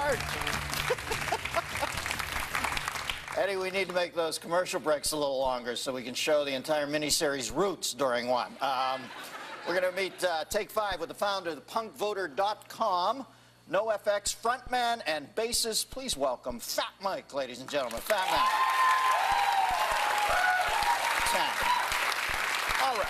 start. Eddie, we need to make those commercial breaks a little longer so we can show the entire miniseries Roots during one. We're going to meet Take 5 with the founder of the punkvoter.com, NoFX frontman and bassist. Please welcome Fat Mike, ladies and gentlemen. Fat Man. All right.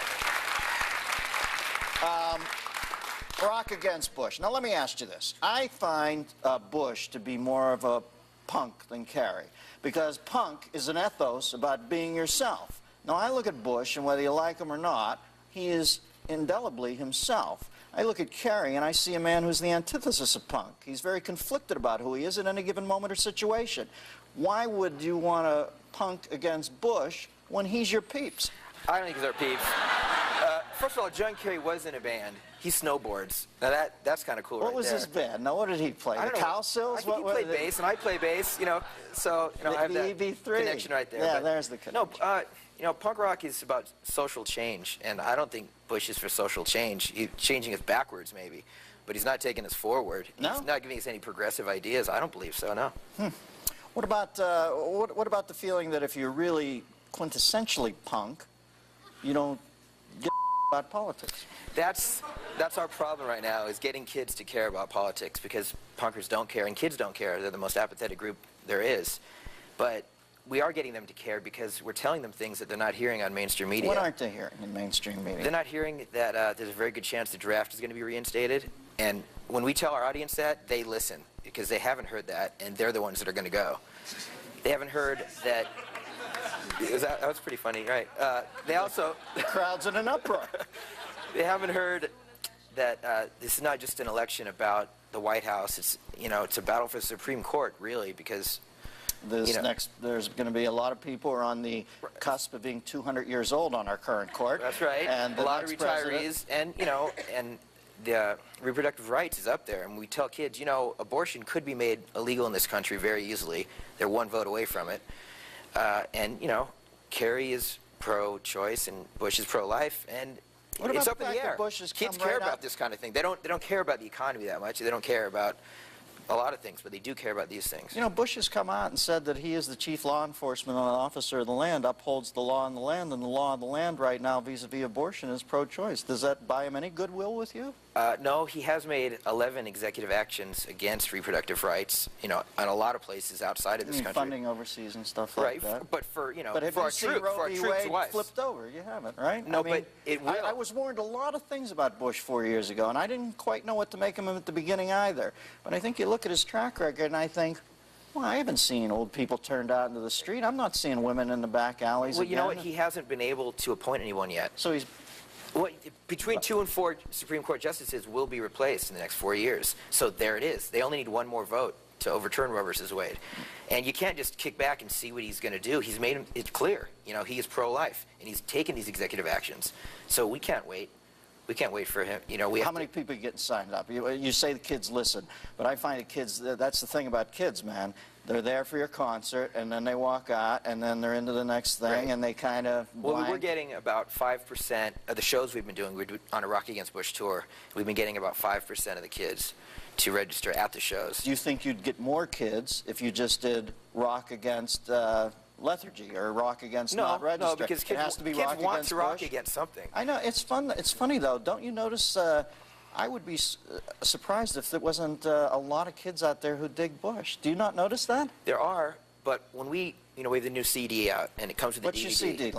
Rock against Bush. Now, let me ask you this. I find Bush to be more of a punk than Kerry, because punk is an ethos about being yourself. Now, I look at Bush, and whether you like him or not, he is indelibly himself. I look at Kerry, and I see a man who's the antithesis of punk. He's very conflicted about who he is at any given moment or situation. Why would you want to punk against Bush when he's your peeps? I don't think he's our peeps. First of all, John Kerry was in a band. He snowboards. Now that's kind of cool. What was his band? Now, what did he play? The Cowsills? I think he played bass, and I play bass. You know, so I have that connection right there. Yeah, but, there's the connection. No, you know, punk rock is about social change, and I don't think Bush is for social change. He's changing us backwards, maybe, but he's not taking us forward. No? He's not giving us any progressive ideas. I don't believe so. No. What about what about the feeling that if you're really quintessentially punk, you don't give about politics? That's our problem right now, is getting kids to care about politics, because punkers don't care and kids don't care. They're the most apathetic group there is. But we are getting them to care because we're telling them things that they're not hearing on mainstream media. What aren't they hearing in mainstream media? They're not hearing that there's a very good chance the draft is going to be reinstated. And when we tell our audience that, they listen, because they haven't heard that, and they're the ones that are going to go. They haven't heard that. That was pretty funny, right? They also... The crowd's in an uproar. They haven't heard that this is not just an election about the White House. It's, you know, it's a battle for the Supreme Court, really, because there's going to be a lot of people who are on the cusp of being 200 years old on our current court. That's right. And a lot of retirees, and you know, and the reproductive rights is up there. And we tell kids, you know, abortion could be made illegal in this country very easily. They're one vote away from it. And you know, Kerry is pro-choice and Bush is pro-life, and it's up in the air. Kids care about this kind of thing. They don't care about the economy that much. They don't care about a lot of things, but they do care about these things. You know, Bush has come out and said that he is the chief law enforcement officer of the land, upholds the law in the land, and the law of the land right now vis-a-vis abortion is pro-choice. Does that buy him any goodwill with you? No, he has made 11 executive actions against reproductive rights, you know, in a lot of places outside of this country. Funding overseas and stuff like that. But for, you know, but for our troops' wives. Flipped over? You haven't, right? No, I mean, but it will. I was warned a lot of things about Bush 4 years ago, and I didn't quite know what to make of him at the beginning either. But I think you look at his track record, and I think, well, I haven't seen old people turned out into the street. I'm not seeing women in the back alleys. Well, you know what? He hasn't been able to appoint anyone yet. So he's... Well, between 2 and 4 Supreme Court justices will be replaced in the next 4 years. So there it is. They only need one more vote to overturn Roe versus Wade. And you can't just kick back and see what he's going to do. He's made it clear. You know, he is pro-life, and he's taken these executive actions. So we can't wait. We can't wait for him. You know, How many people are getting signed up? You say the kids listen, but I find the kids, that's the thing about kids, man. They're there for your concert, and then they walk out, and then they're into the next thing, and they kind of Well, we're getting about 5% of the shows we've been doing. We're on a Rock Against Bush tour. We've been getting about 5% of the kids to register at the shows. Do you think you'd get more kids if you just did Rock Against lethargy or Rock Against not register? No, because kids want to rock against something. I know. It's fun. It's funny, though. Don't you notice... I would be surprised if there wasn't a lot of kids out there who dig Bush. Do you not notice that? There are, but when we have the new CD out, and it comes with the DVD. What's your CD?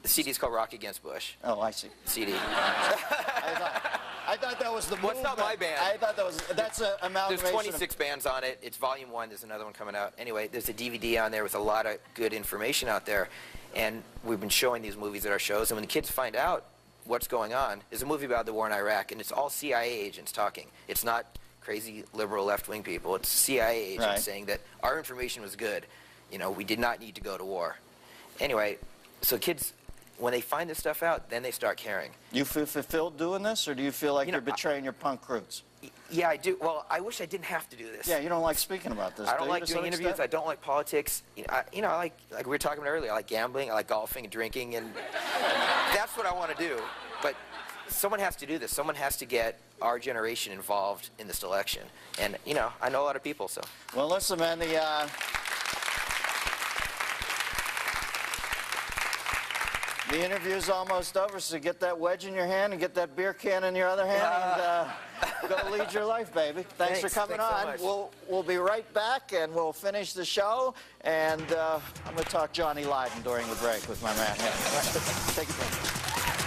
The CD is called Rock Against Bush. Oh, I see. CD. I thought that was the movement. Well, it's not my band. I thought that's an amalgamation. There's 26 bands on it. It's volume 1. There's another one coming out. Anyway, there's a DVD on there with a lot of good information out there, and we've been showing these movies at our shows, and when the kids find out what's going on, there's a movie about the war in Iraq, and it's all CIA agents talking. It's not crazy liberal left-wing people. It's CIA agents saying that our information was good. You know, we did not need to go to war. Anyway, so kids, when they find this stuff out, then they start caring. You feel fulfilled doing this, or do you feel like you're betraying your punk roots? Yeah, I do. Well, I wish I didn't have to do this. Yeah, you don't like speaking about this. I don't like doing interviews. I don't like politics. I like we were talking about earlier, I like gambling, I like golfing and drinking, and that's what I want to do. But someone has to do this. Someone has to get our generation involved in this election. And, you know, I know a lot of people, so. Well, listen, man, the interview's almost over, so get that wedge in your hand and get that beer can in your other hand and go lead your life, baby. Thanks for coming on. So We'll be right back, and we'll finish the show. And I'm going to talk Johnny Lydon during the break with my man. Take a break.